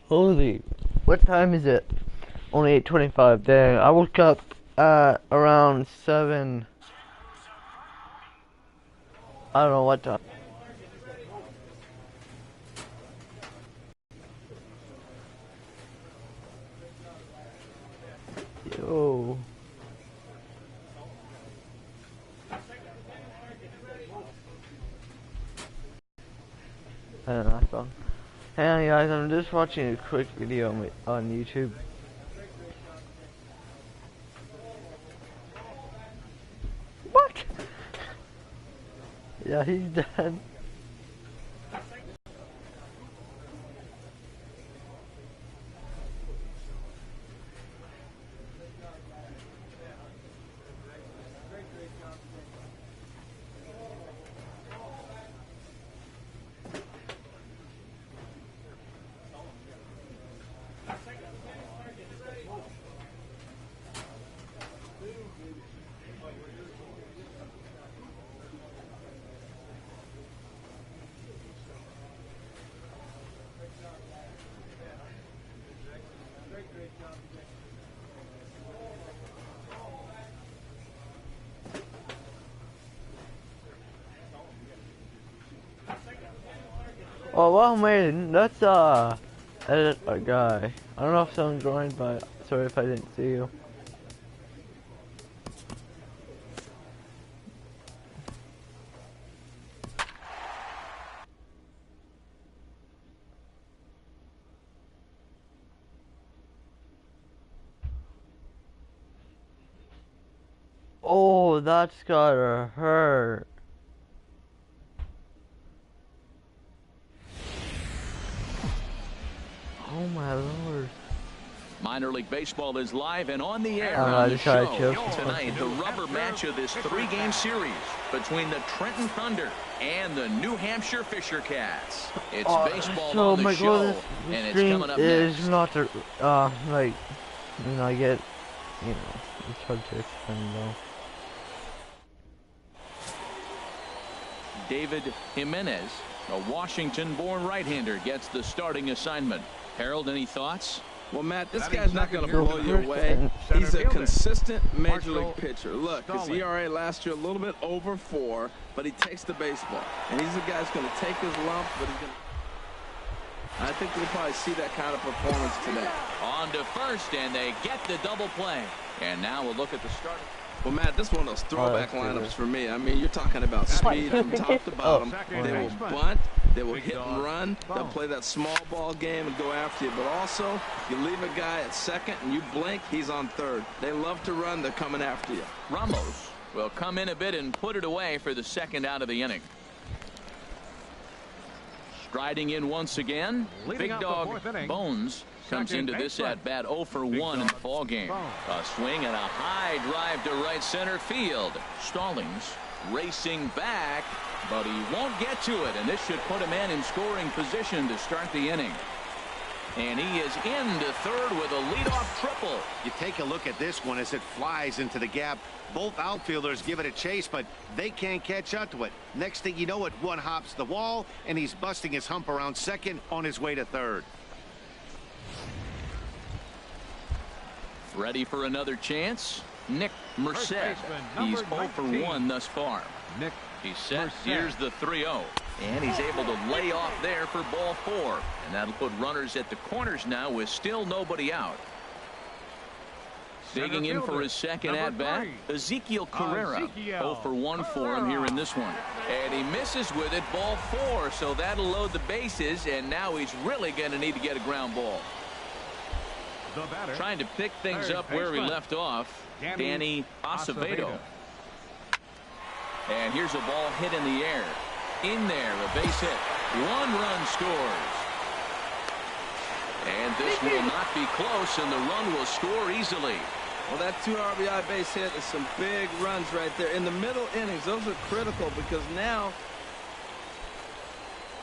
Holy, what time is it? Only 8:25. Dang, I woke up around 7. I don't know what time. Yo. I don't know, iPhone. Hang on, guys, I'm just watching a quick video on YouTube. What? Yeah, he's dead. Oh, well, man, that's, edit a guy. I don't know if someone joined, but sorry if I didn't see you. Oh, that's gotta hurt. Oh my lord. Minor League Baseball is live and on the air I on the just tried show to. tonight. The rubber match of this 3-game series between the Trenton Thunder and the New Hampshire Fisher Cats. It's baseball so on the show, this and it's stream coming up is next. not the, like, I get, it's hard to explain though. David Jimenez, a Washington-born right-hander, gets the starting assignment. Harold, any thoughts? Well, Matt, this guy's not going to blow you away. He's a consistent major league pitcher. Look, his ERA last year a little bit over 4, but he takes the baseball. And he's a guy who's going to take his lumps, but he's going to... I think we'll probably see that kind of performance today. On to first, and they get the double play. And now we'll look at the starting. Well, Matt, this is one of those throwback lineups for me. I mean, you're talking about speed from top to bottom. They will bunt, they will hit and run, they'll play that small ball game and go after you. But also, you leave a guy at second and you blink, he's on third. They love to run, they're coming after you. Ramos will come in a bit and put it away for the second out of the inning. Striding in once again, Big Dog Bones comes into this at-bat 0 for 1 in the ball game. A swing and a high drive to right center field. Stallings racing back, but he won't get to it, and this should put a man in scoring position to start the inning. And he is into third with a leadoff triple. You take a look at this one as it flies into the gap. Both outfielders give it a chase, but they can't catch up to it. Next thing you know, it one hops the wall, and he's busting his hump around second on his way to third. Ready for another chance? Nick Merced. He's 0 for 1 thus far. He's set. Here's the 3-0. And he's able to lay off there for ball 4. And that'll put runners at the corners now with still nobody out. Digging in for his second at-bat, Ezekiel Carrera. 0 for 1 for him here in this one. And he misses with it, ball 4. So that'll load the bases, and now he's really going to need to get a ground ball. Trying to pick things up where he left off, Danny Acevedo. And here's a ball hit in the air. In there, a base hit. 1 run scores. And this will not be close, and the run will score easily. Well, that 2 RBI base hit is some big runs right there. In the middle innings, those are critical because now...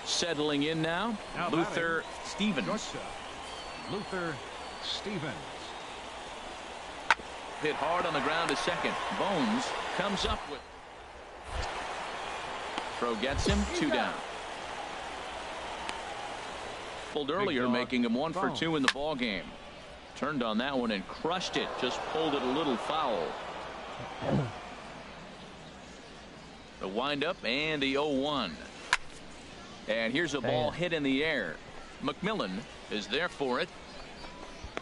Settling in now Luther Stevens. Luther Stevens. Hit hard on the ground to second. Bones comes up with. Throw gets him. 2 down. Pulled earlier, making him 1 for 2 in the ball game. Turned on that one and crushed it. Just pulled it a little foul. The windup and the 0-1. And here's a ball hit in the air. McMillan is there for it.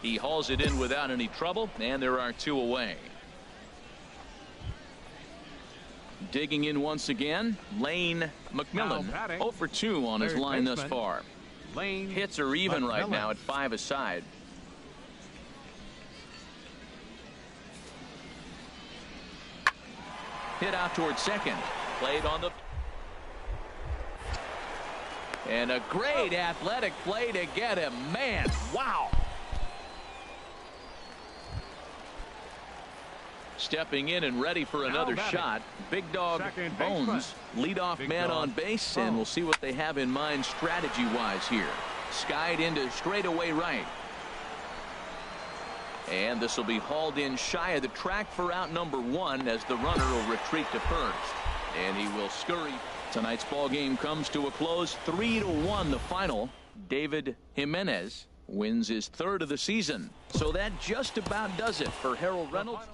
He hauls it in without any trouble, and there are 2 away. Digging in once again, Lane McMillan. 0 for 2 on his line thus far. Hits are even right now at 5 aside. Hit out towards second. Played on the... And a great athletic play to get him. Man, wow. Stepping in and ready for another shot. Big Dog Bones, leadoff man on base, and we'll see what they have in mind strategy-wise here. Skied into straightaway right. And this will be hauled in shy of the track for out number 1 as the runner will retreat to first. And he will scurry. Tonight's ball game comes to a close. 3-1 the final. David Jimenez wins his 3rd of the season. So that just about does it for Harold Reynolds.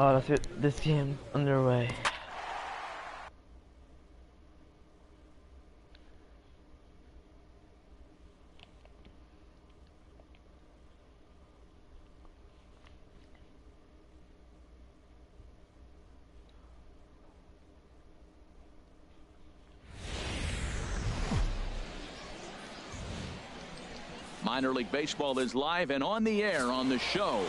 Oh, let's get this game underway. Minor League Baseball is live and on the air on the show.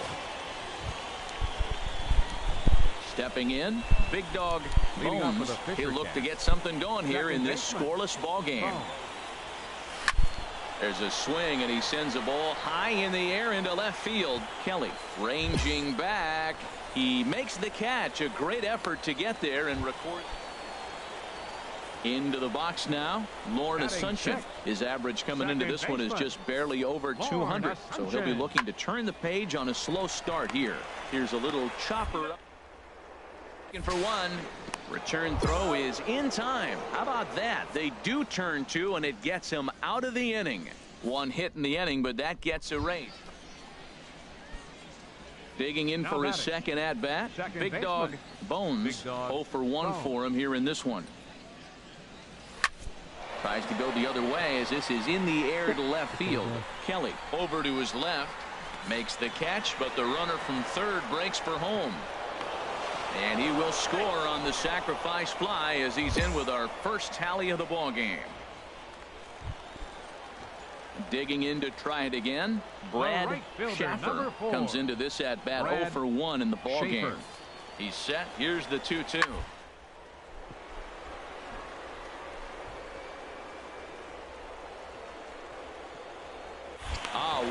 Stepping in, Big Dog Bones. He'll look to get something going here in this scoreless ball game. There's a swing, and he sends a ball high in the air into left field. Kelly ranging back. He makes the catch. A great effort to get there and record. Into the box now, Lauren Asuncion. His average coming into this one is just barely over 200. So he'll be looking to turn the page on a slow start here. Here's a little chopper up. For one. Return throw is in time. How about that? They do turn 2, and it gets him out of the inning. 1 hit in the inning, but that gets erased. Digging in for his second at bat. Big Dog Bones. 0 for 1 for him here in this one. Tries to go the other way as this is in the air to left field. Kelly over to his left. Makes the catch, but the runner from third breaks for home. And he will score on the sacrifice fly as he's in with our first tally of the ball game. Digging in to try it again. Brad Schaffer comes into this at bat 0 for 1 in the ball game. He's set. Here's the 2-2.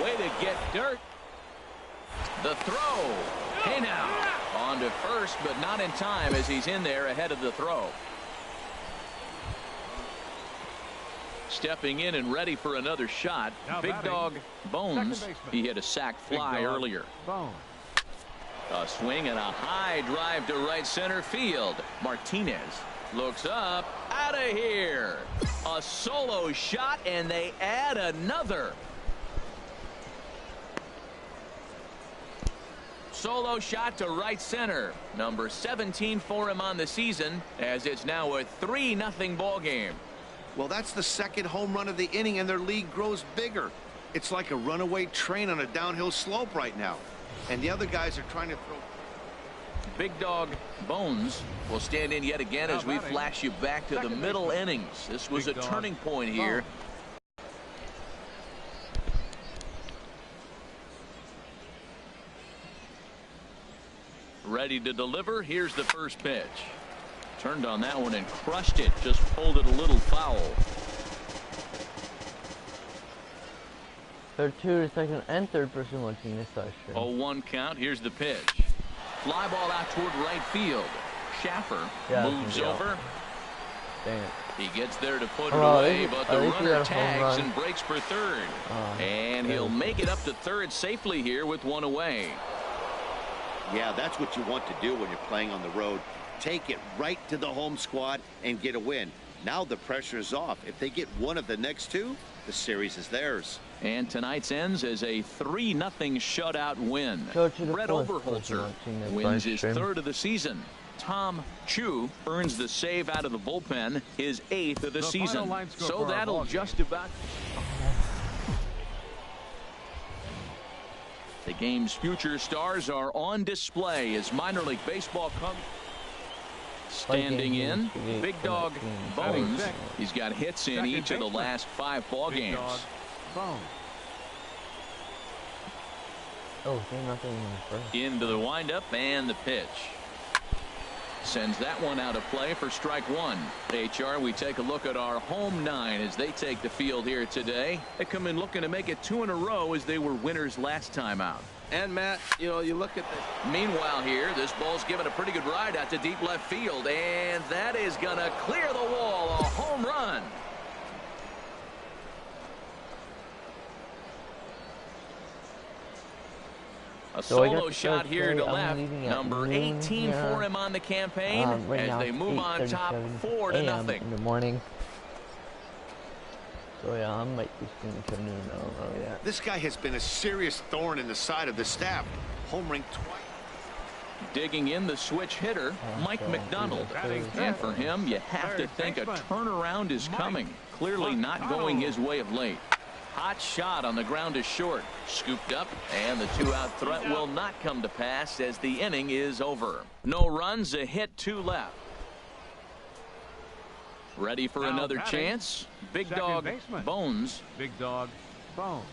Way to get dirt. The throw. Hey now. On to first, but not in time as he's in there ahead of the throw. Stepping in and ready for another shot. Big Dog Bones. He hit a sac fly earlier. A swing and a high drive to right center field. Martinez looks up. Out of here. A solo shot, and they add another. Solo shot to right center. Number 17 for him on the season, as it's now a 3-0 ball game. Well, that's the second home run of the inning, and their lead grows bigger. It's like a runaway train on a downhill slope right now. And the other guys are trying to throw. Big Dog Bones will stand in yet again as we flash you back to the middle innings. This was a turning point here. Ready to deliver. Here's the first pitch. Turned on that one and crushed it. Just pulled it a little foul. Third to second and third person watching this session. 0-1 count. Here's the pitch. Fly ball out toward right field. Schaffer moves over. Dang it. He gets there to put it away, but the runner tags and breaks for third. And he'll make it up to third safely here with one away. Yeah, that's what you want to do when you're playing on the road. Take it right to the home squad and get a win. Now the pressure is off. If they get one of the next two, the series is theirs. And tonight's ends as a 3-0 shutout win. Brett Oberholzer wins his third of the season. Tom Chu earns the save out of the bullpen, his 8th of the season. So that'll just about... The game's future stars are on display as minor league baseball comes. Standing in, Big Dog Bones. He's got hits in each of the last 5 ball games. Into the windup and the pitch. Sends that one out of play for strike one. HR, we take a look at our home 9 as they take the field here today. They come in looking to make it 2 in a row as they were winners last time out. And Matt, you know, you look at the... Meanwhile here, this ball's given a pretty good ride out to deep left field, and that is going to clear the wall. A home run. A solo shot here to left. Number 18 for him on the campaign as they move on top 4-0. In the morning. So yeah, I might be seeing to noon. I don't know yet. This guy has been a serious thorn in the side of the staff. Homering twice. Digging in the switch hitter, Mike McDonald. And for him, you have to think a turnaround is coming. Clearly not going his way of late. Hot shot on the ground is short. Scooped up, and the 2-out threat will not come to pass as the inning is over. No runs, a hit, 2 left. Ready for another chance? Big Dog Bones. Big Dog Bones.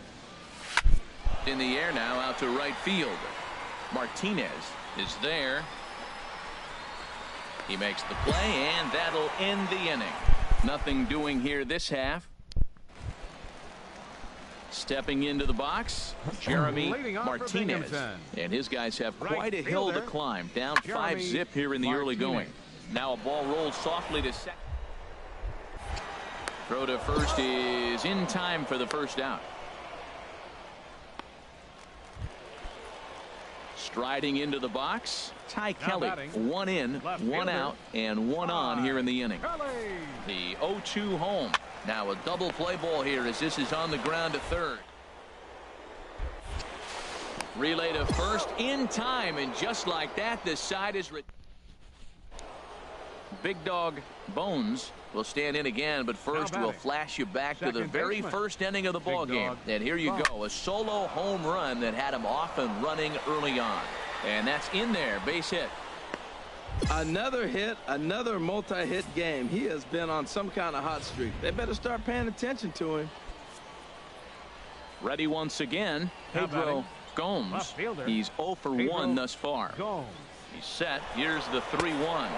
In the air now out to right field. Martinez is there. He makes the play, and that'll end the inning. Nothing doing here this half. Stepping into the box, Jeremy Martinez. And his guys have quite a hill to climb. Down 5-zip here in the early going. Now a ball rolled softly to second. Throw to first is in time for the first out. Striding into the box, Ty Kelly. 1 in, 1 out, and 1 on here in the inning. The 0-2 home. Now a double play ball here as this is on the ground to third. Relay to first in time, and just like that, this side is... Big Dog Bones will stand in again, but first we'll flash you back to the very first inning of the ball game. And here you go, a solo home run that had him off and running early on. And that's in there, base hit. Another hit, another multi-hit game. He has been on some kind of hot streak. They better start paying attention to him. Ready once again, Pedro Gomes. He's 0 for 1 thus far. He's set. Here's the 3-1.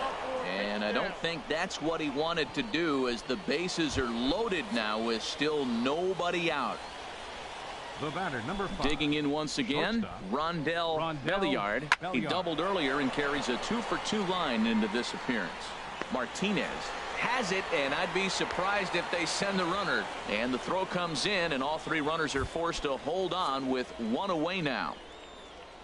And I don't think that's what he wanted to do as the bases are loaded now with still nobody out. The batter, number 5. Digging in once again, Rondell Belliard. He doubled earlier and carries a 2 for 2 line into this appearance. Martinez has it, and I'd be surprised if they send the runner. And the throw comes in, and all 3 runners are forced to hold on with 1 away now.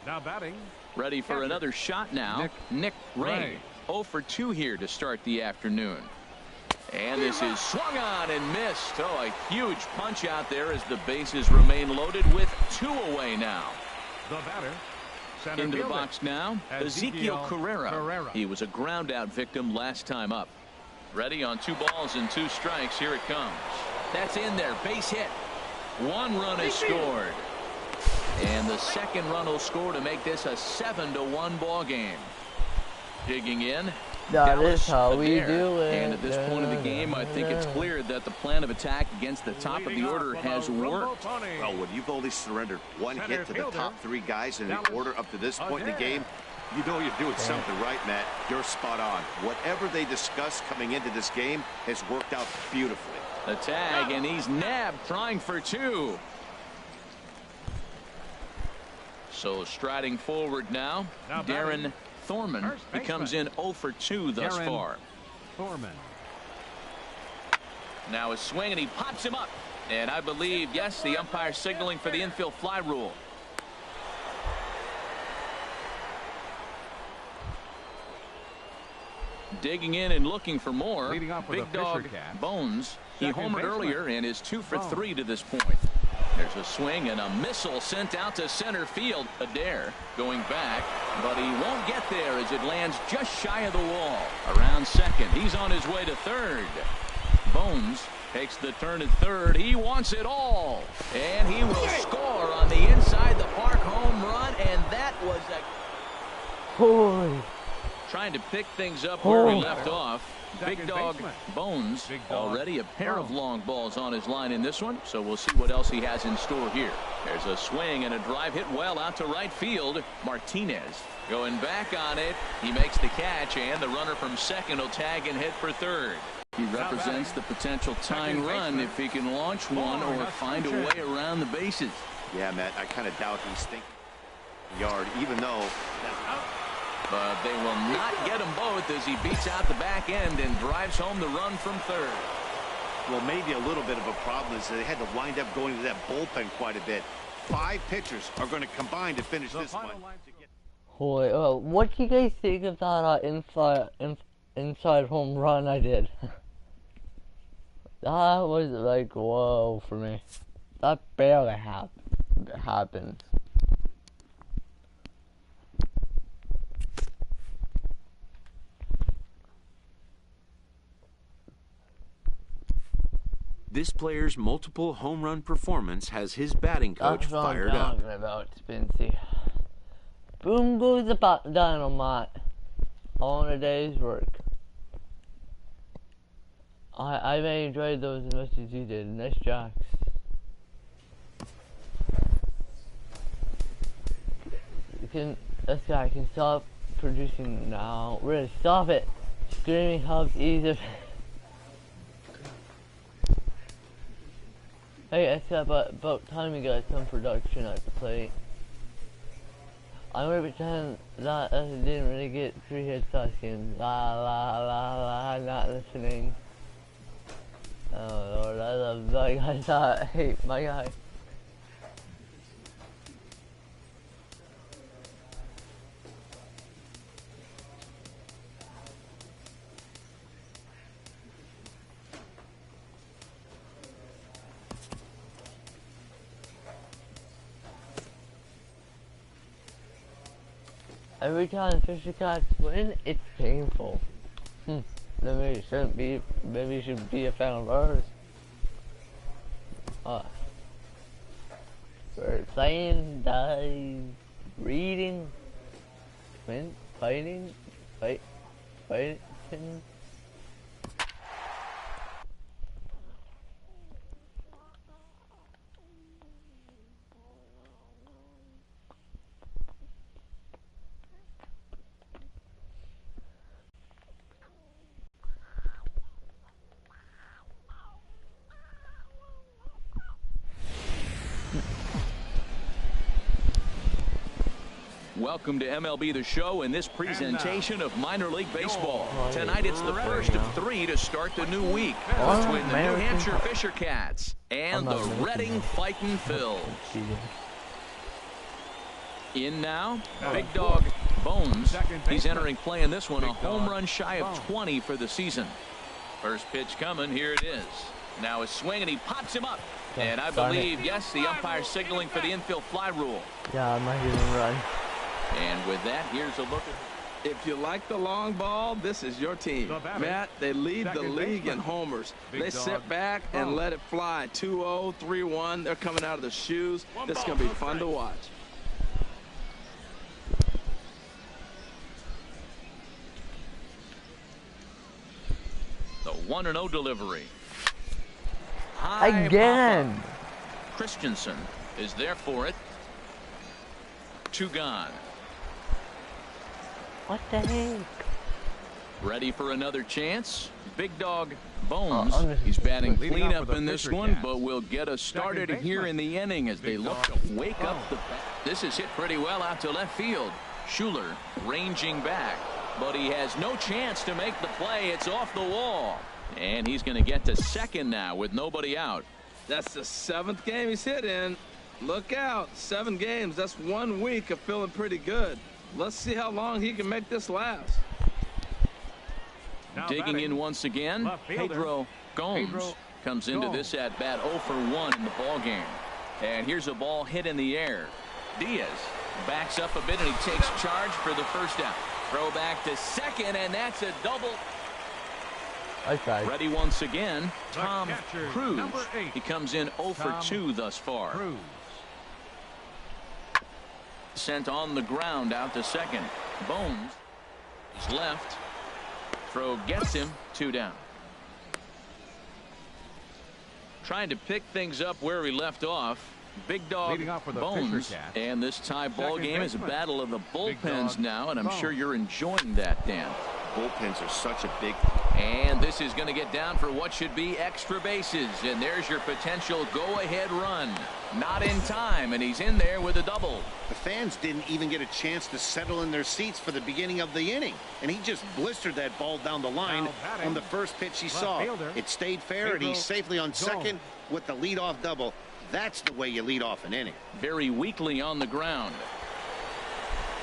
Now batting. Ready for another shot now. Nick Ray. 0 for 2 here to start the afternoon. And this is swung on and missed. Oh, a huge punch out there as the bases remain loaded with 2 away now. The batter. Into the box now, Ezekiel Carrera. He was a ground out victim last time up. Ready on 2 balls and 2 strikes. Here it comes. That's in there. Base hit. 1 run is scored. And the second run will score to make this a 7-1 ball game. Digging in. That Dallas is how we Adair. do it. And at this point of the game, I think it's clear that the plan of attack against the top of the order has worked. Well, when you've only surrendered one hit to the top 3 guys in the order up to this point in the game, you know you're doing something right, Matt. You're spot on. Whatever they discussed coming into this game has worked out beautifully. The tag, and he's nabbed, trying for 2. So striding forward now Darren Thorman. He comes in 0 for 2 thus far. Thorman. Now a swing, and he pops him up. And I believe, yes, the umpire signaling for the infield fly rule. Digging in and looking for more. Big Dog Bones. He homered earlier and is 2 for 3 to this point. There's a swing and a missile sent out to center field. Adair going back, but he won't get there as it lands just shy of the wall. Around second. He's on his way to third. Bones takes the turn at third. He wants it all. And he will score on the inside the park home run. And that was a... Holy. Trying to pick things up where he left off. Big Dog Bones already a pair of long balls on his line in this one, so we'll see what else he has in store here. There's a swing and a drive hit well out to right field. Martinez going back on it. He makes the catch, and the runner from second will tag and head for third. He represents the potential tying run if he can launch one or find a way around the bases. Yeah, Matt, I kind of doubt he's thinking yard, even though... But they will not get them both as he beats out the back end and drives home the run from third. Well, maybe a little bit of a problem is that they had to wind up going to that bullpen quite a bit. 5 pitchers are going to combine to finish this one. Holy, what do you guys think of that inside home run I did? That was like, whoa for me. That barely happened. This player's multiple home run performance has his batting coach fired up. That's what I'm talking about, Spency. Boom goes the dynamite. All in a day's work. I may enjoy those as much as you did. Nice jocks. This guy can stop producing now. Really, stop it. Screaming helps ease it. Hey, it's about time we got some production at the plate. I'm gonna pretend that I didn't really get 3 hits last game. La la la la, not listening. Oh Lord, I love that guy. I hate my guy. Every time Fisher Cats win, it's painful. Maybe you shouldn't be. Maybe you should be a fan of ours. We're playing, dying, reading, fighting. Welcome to MLB The Show in this presentation of minor league baseball. Tonight it's the first of 3 to start the new week between the New Hampshire Fisher Cats and the Reading Fightin' Phils. In now, Big Dog Bones. He's entering play in this one, a home run shy of 20 for the season. First pitch coming, here it is. Now a swing, and he pops him up. And I believe, yes, the umpire signaling for the infield fly rule. Yeah, I'm not gonna run. And with that, here's a look at... If you like the long ball, this is your team. Matt, they lead the league in homers. They sit back and let it fly. 2-0, 3-1. They're coming out of the shoes. This is going to be fun to watch. 1-0 delivery. High Again. pop-up. Christensen is there for it. 2 gone. What the heck? Ready for another chance. Big Dog Bones. Oh, He's batting Leading off cleanup with a in this pitcher one, cast. but will get us started Second here baseman. in the inning as they Big look Dog to wake up the bat. This is hit pretty well out to left field. Schuler ranging back, but he has no chance to make the play. It's off the wall, and he's going to get to second now with nobody out. That's the 7th game he's hit in. Look out. 7 games. That's 1 week of feeling pretty good. Let's see how long he can make this last. Now Digging batting, in once again, left fielder, Pedro Gomes Pedro comes into Gomes. this at bat 0 for 1 in the ball game. And here's a ball hit in the air. Diaz backs up a bit and he takes charge for the first out. Throw back to second, and that's a double. Okay. Ready once again, The Tom catcher, Cruise. number 8, He comes in 0 for Tom 2 thus far. Cruz. Sent on the ground out to second. Bones is left. Throw gets him. 2 down. Trying to pick things up where he left off. Big Dog Leading off with a Bones. pitcher cast. And this tie ball Second game is a baseman. battle of the Big bullpens Dog now, and I'm Bones. sure you're enjoying that, Dan. Bullpens are such a big. And this is going to get down for what should be extra bases. And there's your potential go-ahead run. Not in time, and he's in there with a double. The fans didn't even get a chance to settle in their seats for the beginning of the inning, and he just blistered that ball down the line Now batting, on the first pitch he left saw. fielder, It stayed fair, and Pedro he's safely on second Gomes. with the leadoff double. That's the way you lead off an inning. Very weakly on the ground.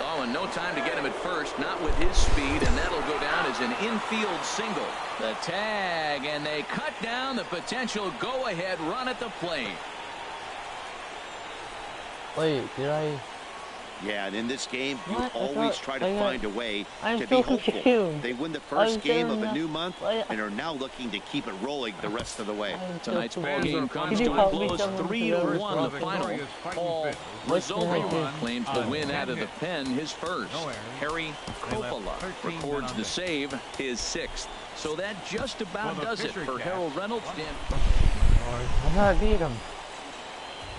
Oh, and no time to get him at first, not with his speed, and that'll go down as an infield single. The tag, and they cut down the potential go-ahead run at the plate. Wait, did I? Yeah, and in this game, you What? I always thought- try to find a way I'm to so be hopeful. confused. They win the I'm first game so of a not- new month Why- and are now looking to keep it rolling the rest of the way. I'm so Tonight's ball confused. game Can comes you to a help me, close someone, 3-1 for the the final. victorious Fighting Paul Phils? What can I Rizzolo do? claims the On win 10 out of the hits. pen, his first. No errors. Harry They left Coppola 13 records men on the base. save, his 6th. So that just about For the does it pitcher for cast. Harold Reynolds. I'm not beat him.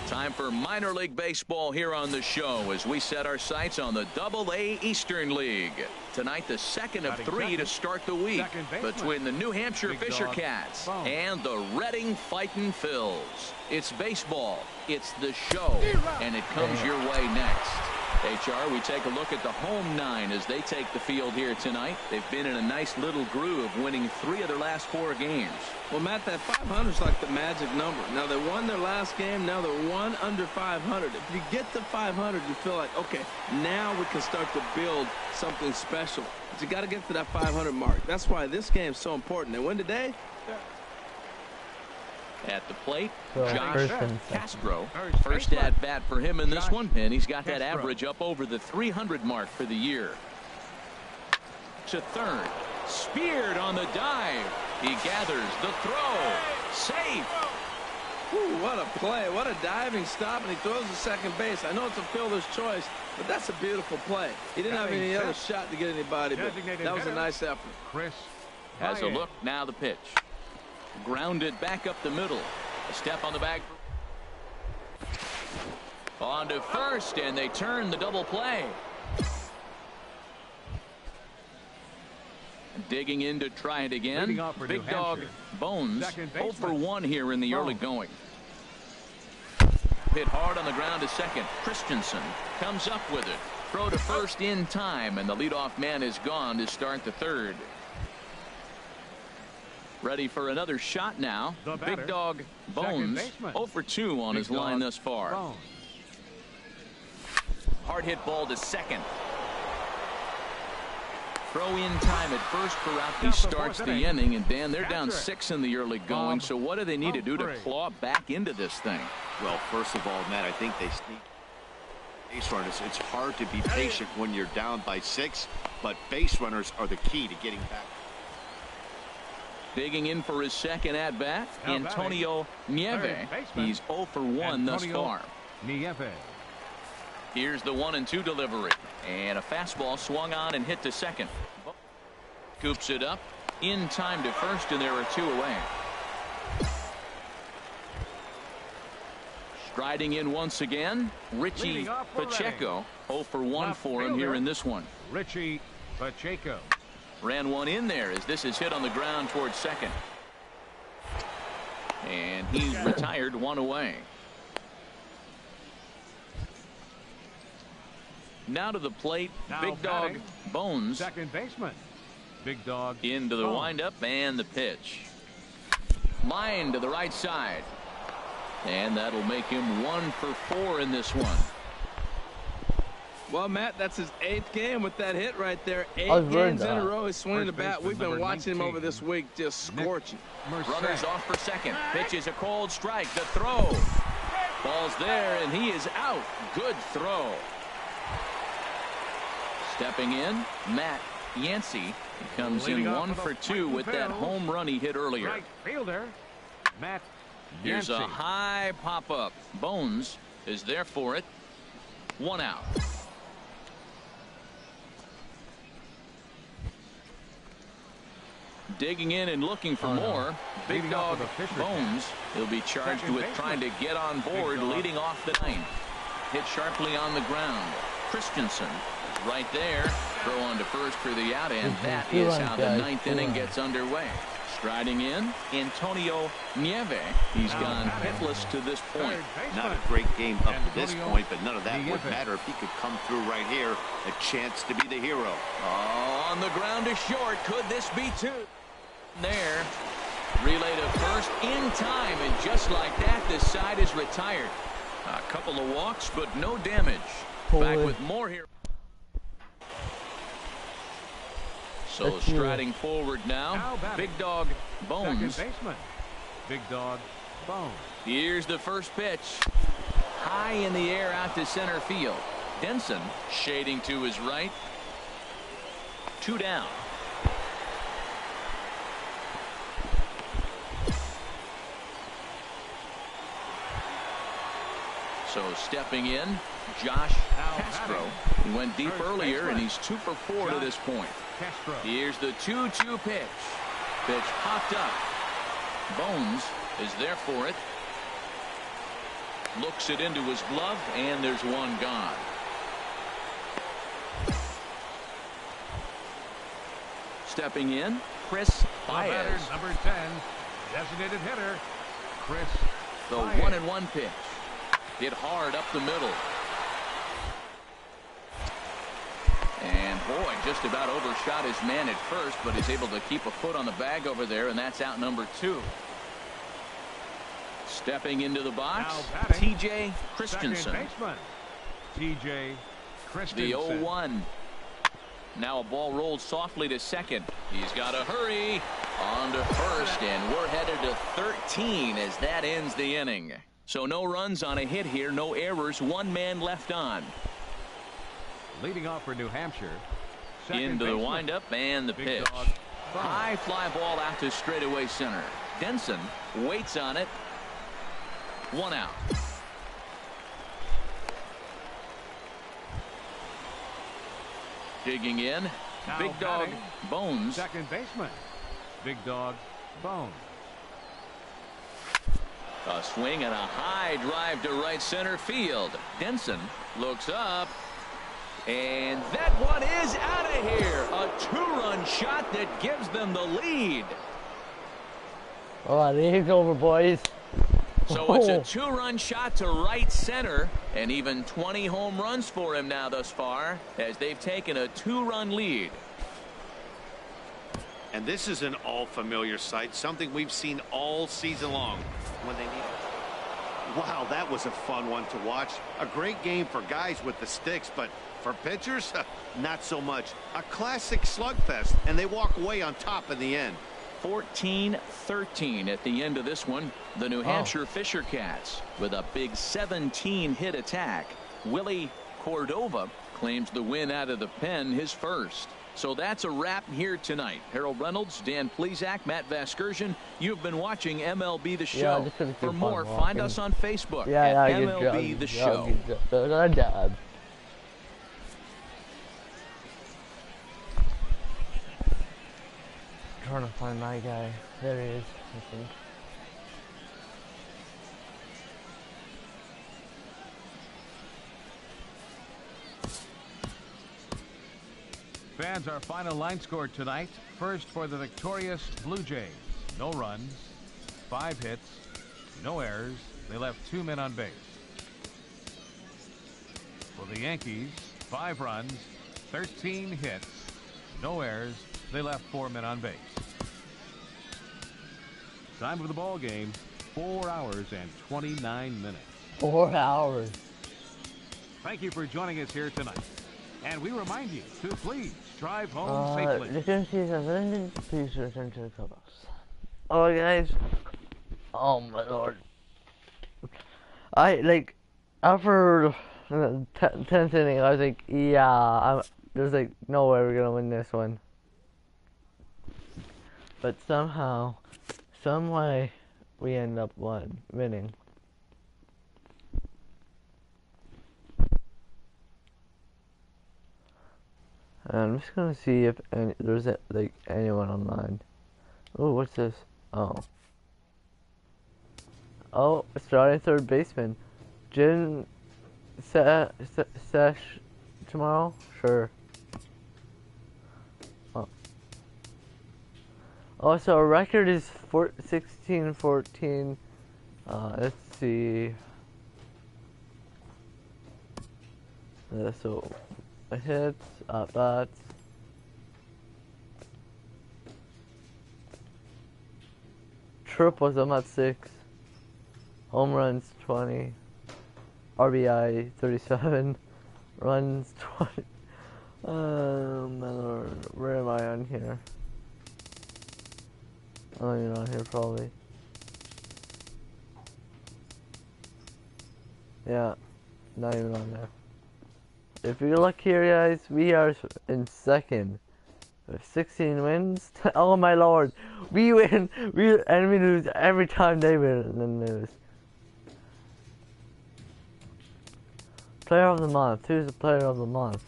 Time for minor league baseball here on the show as we set our sights on the Double-A Eastern League. Tonight, the second of Batting 3 to second, start the week second baseman, between the New Hampshire Big Fisher Dog Cats Bones. and the Reading Fightin' Phils. It's baseball, it's the show, and it comes your way next. HR, we take a look at the home 9 as they take the field here tonight. They've been in a nice little groove, winning 3 of their last 4 games. Well, Matt, that 500 is like the magic number. Now, they won their last game. Now they're 1 under 500. If you get to 500, you feel like, okay, now we can start to build something special. But you got to get to that 500 mark. That's why this game is so important. They win today. At the plate, So, Josh first and second. Castro. First First baseman, at bat for him in this Josh one, and he's got that Castro. average up over the 300 mark for the year. To third, speared on the dive. He gathers the throw. Safe. Ooh, what a play. What a diving stop, and he throws to second base. I know it's a fielder's choice, but that's a beautiful play. He didn't have any other shot to get anybody, but Designated that was a hitter. nice effort. Chris Has a Bryant. look. Now the pitch. Grounded back up the middle. A step on the bag. On to first, and they turn the double play. Digging in to try it again. Leading off for Big New Dog Hampshire. Bones Second 0 for baseman. 1 here in the early Bones. going. Hit hard on the ground to second. Christensen comes up with it. Throw to first in time, and the leadoff man is gone to start the third. Ready for another shot now. The batter, Big Dog second Bones baseman. 0 for 2 on Big his line Dog thus far. Bones. Hard hit ball to second. Throw in time at first. Barowski Now the starts fourth the inning. inning, and Dan, they're down Catcher. 6 in the early going. Bob So what do they need to do to Humphrey. claw back into this thing? Well, first of all, Matt, I think they sneak base runners. It's hard to be patient when you're down by 6, but base runners are the key to getting back. Digging in for his second at bat, Now Antonio Nieve. third baseman, He's 0 for 1 thus Antonio far. Nieve. Here's the 1-2 delivery, and a fastball swung on and hit to second. Scoops it up. in time to first, and there are 2 away. Striding in once again, Richie Pacheco. 0 for 1 for him here in this one. Richie Pacheco. Ran one in there as this is hit on the ground towards second. And he's retired, 1 away. Now to the plate, Big Dog Bones. Second baseman. Big Dog into the windup and the pitch. Line to the right side. And that'll make him 1 for 4 in this one. Well, Matt, that's his 8th game with that hit right there. 8 games in a row he's swinging the bat. We've been watching him over this week just scorching. Runners off for second. Pitch is a cold strike. The throw. Ball's there, and he is out. Good throw. Stepping in, Matt Yancey. He comes in 1 for 2 with that home run he hit earlier. Right fielder, Matt Here's Yancey. a high pop-up. Bones is there for it. 1 out. Digging in and looking for more. Big Dog Bones. He'll be charged with trying to get on board, leading off the 9th. Hit sharply on the ground. Christensen right there. Throw on to first for the out, and that is how the 9th inning gets underway. Striding in, Antonio Nieve. He's gone hitless to this point. Not a great game up to this point, but none of that would matter if he could come through right here. A chance to be the hero. Oh, on the ground to short. Could this be 2? There. Relay to first in time, and just like that, this side is retired. A couple of walks, but no damage. Back with more here. So striding forward now, Big Dog Bones. Second baseman, Big Dog Bones. Here's the first pitch. High in the air out to center field. Denson shading to his right. 2 down. So stepping in, Josh Castro. He went deep earlier, and he's 2 for 4 to this point. Here's the 2-2 pitch. Pitch popped up. Bones is there for it. Looks it into his glove, and there's 1 gone. Stepping in, Chris Baez. Number 10, designated hitter, Chris The Baez. 1-1 pitch. Hit hard up the middle. And boy, just about overshot his man at first, but he's able to keep a foot on the bag over there, and that's out number 2. Stepping into the box, T.J. Christensen. T.J. Christensen. The 0-1. Now a ball rolled softly to second. He's got to hurry on to first, and we're headed to 13 as that ends the inning. So no runs on a hit here, no errors, 1 man left on. Leading off for New Hampshire. Into the windup and the pitch. High fly ball out to straightaway center. Denson waits on it. 1 out. Digging in, Now Big Dog batting, Bones. Second baseman, Big Dog Bones. A swing and a high drive to right center field. Denson looks up, and that one is out of here. A 2-run shot that gives them the lead. Oh, the inning's over, boys. So it's a 2-run shot to right center, and even 20 home runs for him now thus far, as they've taken a 2-run lead. And this is an all-familiar sight, something we've seen all season long when they need it. Wow, that was a fun one to watch. A great game for guys with the sticks, but for pitchers, not so much. A classic slugfest, and they walk away on top in the end. 14-13 at the end of this one. The New Hampshire Fisher Cats with a big 17-hit attack. Willie Cordova claims the win out of the pen, his first. So that's a wrap here tonight. Harold Reynolds, Dan Plesac, Matt Vasgersian. You've been watching MLB The Show. For more, find us on Facebook at MLB The Show. Good job. trying to find my guy. There he is, I think. Fans, our final line score tonight. First for the victorious Blue Jays. No runs, 5 hits, no errors. They left 2 men on base. For the Yankees, 5 runs, 13 hits, no errors. They left 4 men on base. Time of the ball game, 4 hours and 29 minutes. 4 hours. Thank you for joining us here tonight. And we remind you to please drive home safely. Return season ended. Please return to the clubhouse. Oh, guys. Oh, my lord. After the 10th inning, I was like, yeah, there's like no way we're gonna win this one. But somehow, some way, we end up winning. And I'm just gonna see if there's anyone online. Oh, what's this? Oh, starting third baseman. Jin Sesh tomorrow? Sure. Oh, so our record is 16-14. Let's see. So, hits, at-bats. Triples, I'm at 6. Home runs, 20. RBI, 37. Runs, 20. My lord, where am I on here? Oh, you're not here, probably. Yeah, not even on there. If you look here, guys, we are in second with 16 wins. Oh my lord, we win, and we lose every time they win and then lose. Player of the month. Who's the player of the month?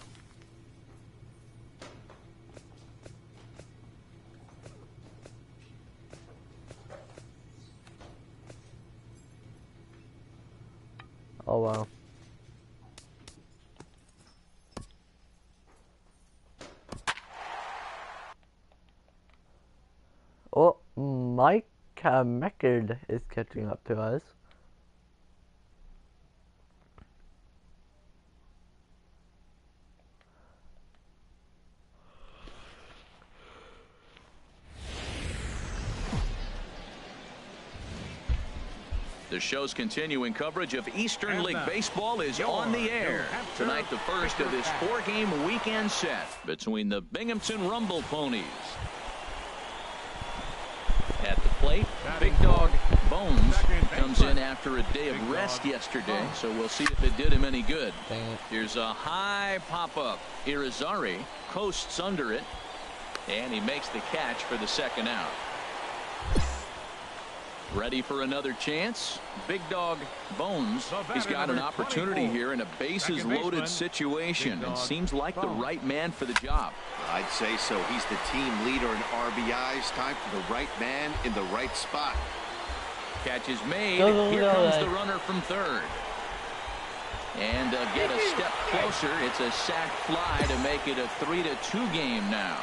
Oh wow. Oh, Mike Meckard is catching up to us. The show's continuing coverage of Eastern League Baseball is on the air. Tonight, the first of this 4-game weekend set between the Binghamton Rumble Ponies. At the plate, Big Dog Bones comes in after a day of rest yesterday, so we'll see if it did him any good. Here's a high pop-up. Irizarry coasts under it, and he makes the catch for the second out. Ready for another chance? Big Dog Bones. He's got an opportunity here in a bases-loaded situation and seems like the right man for the job. I'd say so. He's the team leader in RBIs. Time for the right man in the right spot. Catch is made. Here comes the runner from third. And get a step closer. It's a sac fly to make it a 3-2 game now.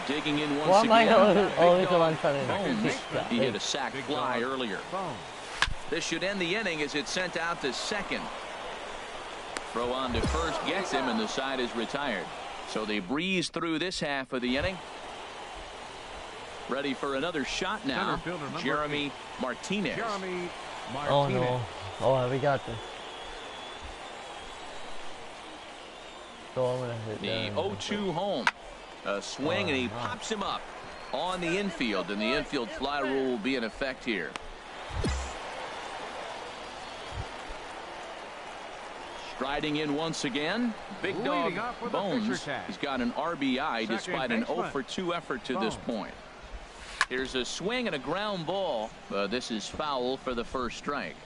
Digging in once again. Bones. He hit a sac fly earlier. This should end the inning as it's sent out to second. Throw on to first gets him, and the side is retired. So they breeze through this half of the inning. Ready for another shot now. Jeremy Martinez. Oh no. Oh, we got this. So I'm gonna hit the 0-2 home. A swing, and he pops him up on the infield, and the infield fly rule will be in effect here. Striding in once again, Big Dog Bones. He's got an RBI despite an 0-for-2 effort to this point. Here's a swing and a ground ball. This is foul for the first strike.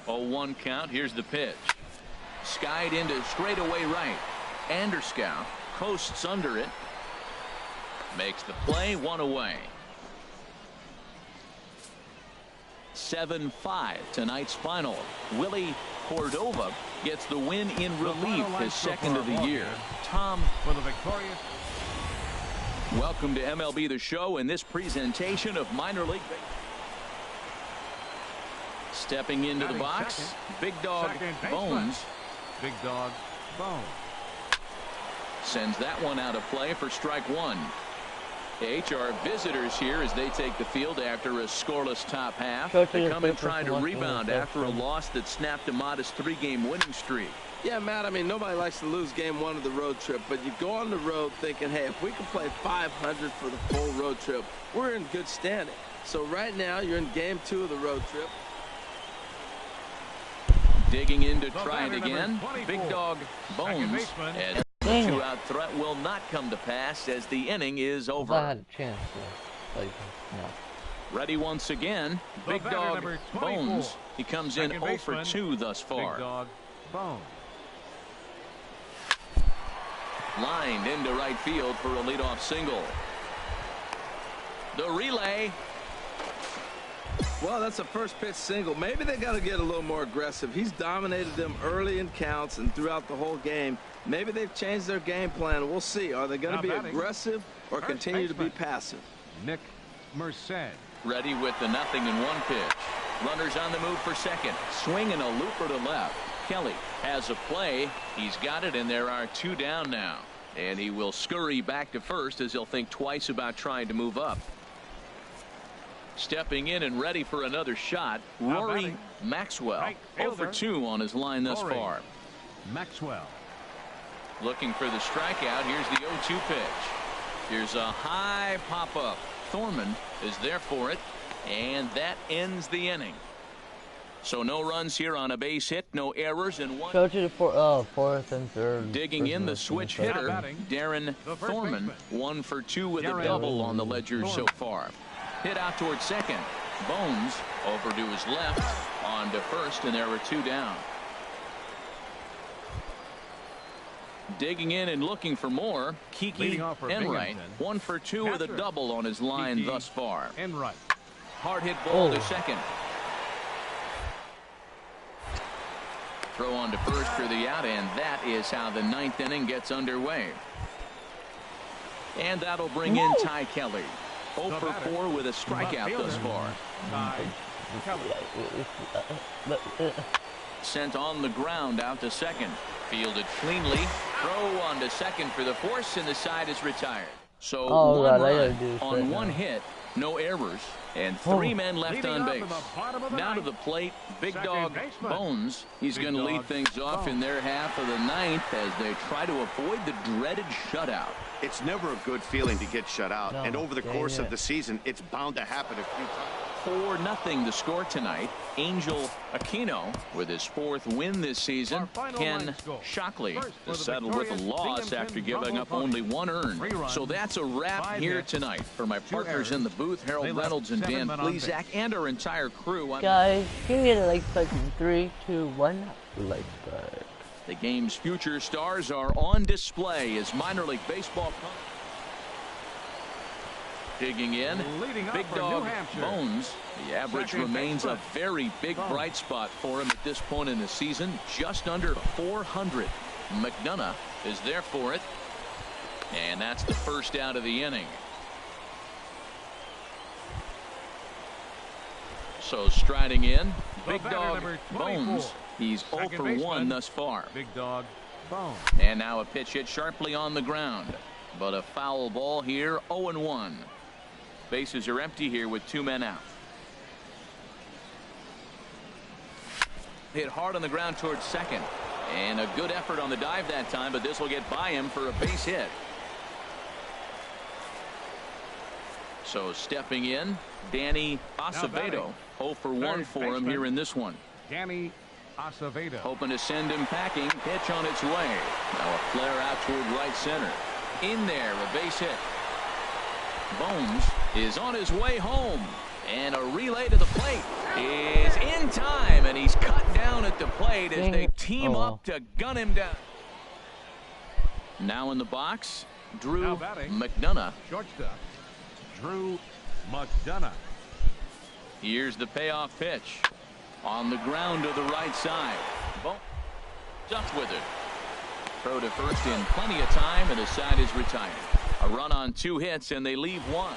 0-1 count. Here's the pitch. Skied into straightaway right. Anderskow coasts under it. Makes the play, 1 away. 7-5 tonight's final. Willie Cordova gets the win in relief, his second of the year. Tom for the victorious. Welcome to MLB The Show in this presentation of minor league baseball. Stepping into the box, second. Big Dog Bones. Big Dog Bones. Sends that one out of play for strike one. Our visitors here as they take the field after a scoreless top half. They come in trying to rebound after a loss that snapped a modest 3-game winning streak. Yeah, Matt, I mean, nobody likes to lose game one of the road trip, but you go on the road thinking, hey, if we can play 500 for the full road trip, we're in good standing. So right now, you're in game 2 of the road trip. Digging in to try it again. Big Dog Bones. And the 2-out threat will not come to pass as the inning is over. I had a chance. Like, no. Ready once again. Big Dog Bones. He comes in 0 for 2 thus far. Big Dog Bones. Lined into right field for a leadoff single. The relay. Well, that's a first pitch single. Maybe they got to get a little more aggressive. He's dominated them early in counts and throughout the whole game. Maybe they've changed their game plan. We'll see. Are they going to be aggressive or continue to be passive? Nick Merced. Ready with the 0-1 pitch. Runners on the move for second. Swing and a looper to left. Kelly has a play. He's got it, and there are 2 down now. And he will scurry back to first as he'll think twice about trying to move up. Stepping in and ready for another shot, Rory Maxwell. Right 0 for 2 on his line thus far. Maxwell. Looking for the strikeout. Here's the 0-2 pitch. Here's a high pop-up. Thorman is there for it, and that ends the inning. So no runs here on a base hit, no errors, and one. Go to the fourth and third. Digging in the switch hitter, Darren Thorman, 1 for 2 with a double on the ledger so far. Hit out towards second. Bones over to his left, on to first, and there are 2 down. Digging in and looking for more, Kiki Enright, 1 for 2 with a double on his line thus far. Enright. Hard hit ball to second. Throw on to first for the out, and that is how the 9th inning gets underway. And that'll bring in Ty Kelly. 0 for 4 with a strikeout thus far. Sent on the ground out to second. Fielded cleanly. Throw on to second for the force, and the side is retired. So one run on 1 hit, no errors, and 3 men left on base. Now to the plate, Big Dog Bones. He's going to lead things off in their half of the 9th as they try to avoid the dreaded shutout. It's never a good feeling to get shut out, and over the course of the season, it's bound to happen a few times. 4-0 the score tonight. Angel Aquino with his 4th win this season. Ken Shockley to settle with a loss after giving up only 1 earned. So that's a wrap here tonight. For my partners in the booth, Harold Reynolds and Dan Plesac, and our entire crew. Guys, give me a like button. 3, 2, 1. Like button. The game's future stars are on display as minor league baseball comes. Digging in, Big Dog Bones. The average remains a very big bright spot for him at this point in the season, just under 400. McDonough is there for it, and that's the first out of the inning. So striding in, Big Dog Bones. He's 0 for 1 thus far. Big Dog Bones. And now a pitch hit sharply on the ground, but a foul ball here. 0-1. Bases are empty here with 2 men out. Hit hard on the ground towards second, and a good effort on the dive that time, but this will get by him for a base hit. So stepping in, Danny Acevedo. 0 for 1 for him here in this one. Danny Acevedo. Hoping to send him packing. Pitch on its way. Now a flare out toward right center. In there, a base hit. Bones is on his way home, and a relay to the plate. is in time, and he's cut down at the plate as they team up to gun him down. Now in the box, Drew McDonough. Shortstop, Drew McDonough. Here's the payoff pitch. On the ground to the right side. Bones up with it. Throw to first in plenty of time, and the side is retired. A run on 2 hits, and they leave 1.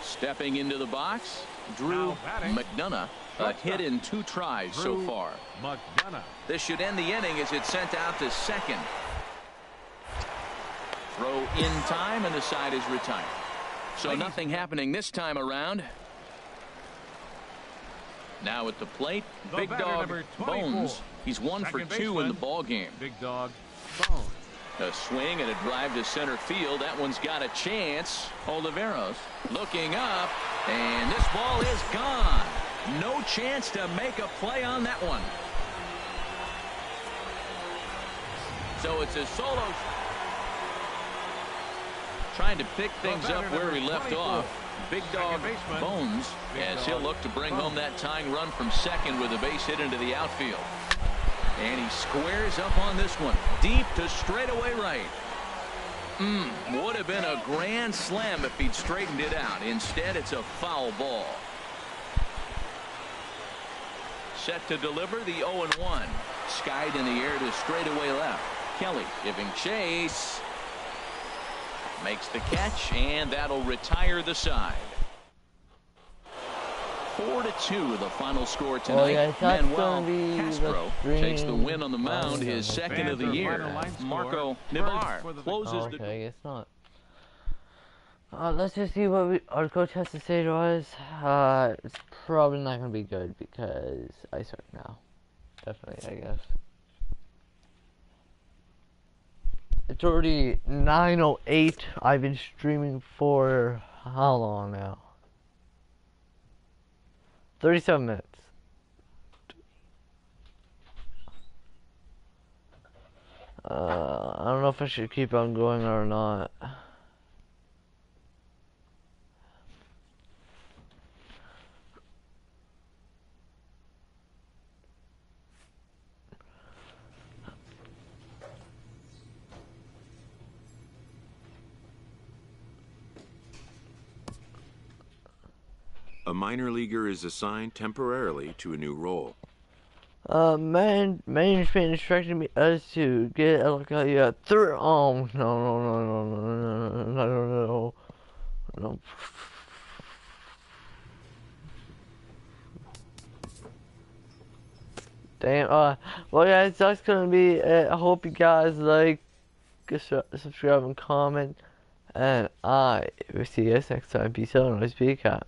Stepping into the box, Drew McDonough. A hit in 2 tries so far. McDonough. This should end the inning as it's sent out to second. Throw in time, and the side is retired. So nothing happening this time around. Now at the plate, Big Dog Bones. He's 1 for 2 in the ball game. Big Dog Bones. A swing and a drive to center field. That one's got a chance. Oliveros looking up, and this ball is gone. No chance to make a play on that one. So it's a solo. Trying to pick things up where he left off. Big Dog Bones, as he'll look to bring home that tying run from second with a base hit into the outfield. And he squares up on this one, deep to straightaway right. Would have been a grand slam if he'd straightened it out. Instead, it's a foul ball. Set to deliver the 0-1. Skied in the air to straightaway left. Kelly giving chase. Makes the catch, and that'll retire the side. 4-2 the final score tonight. Manuel Castro takes the win on the mound, his second of the year. Marco Nivar closes the... Okay, I guess not. Let's just see what our coach has to say to us. It's probably not going to be good because I suck now. Definitely, I guess. It's already 9:08. I've been streaming for how long now? 37 minutes. I don't know if I should keep on going or not. A minor leaguer is assigned temporarily to a new role. Management instructed me us to get like a third. Oh no. Damn. Well, guys, that's gonna be it. I hope you guys like, subscribe, and comment, and I will see you guys next time. Peace out, and always be a cat.